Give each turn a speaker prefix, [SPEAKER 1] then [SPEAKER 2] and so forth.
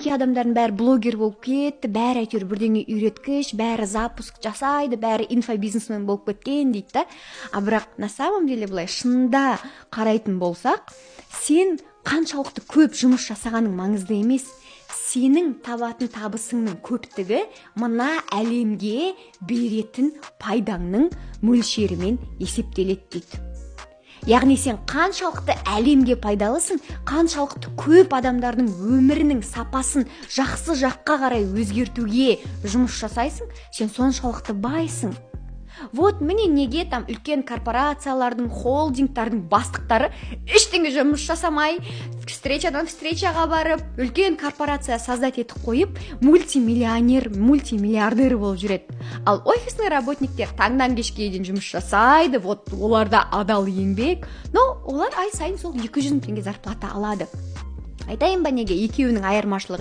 [SPEAKER 1] кийинки адамдардын баары блогер болуп кетти, баары әйтеуір бірдеңе үйреткіш, баары запуск жасайды, баары инфобизнесмен болып кеткен дейді да. А бірақ на самом деле былай шынында қарайтын болсақ, сен қаншалықты көп жұмыс жасағаның маңызды емес. Сенің табатын табысыңның көптігі мына әлемге беретін пайдаңның мөлшерімен есептеледі дейді. Яғни сен қаншалықты әлемге пайдалысың, қаншалықты көп адамдардың өмірінің сапасын жақсы жаққа қарай өзгертуге жұмыс жасайсың, сен соншалықты байсың. Вот міне неге там үлкен корпорациялардың, холдингтардың бастықтары ештеңе жұмыс жасамай, встречадан встречаға барып, үлкен корпорация создать етіп қойып, мультимиллионер, мультимиллиардер болып жүреді. Ал офисный работниктер таңдан кешке дейін жұмыс жасайды, вот оларда адал еңбек, но олар ай сайын сол 200 000 теңге зарплата алады. Айтайын ба неге екеуінің айырмашылығы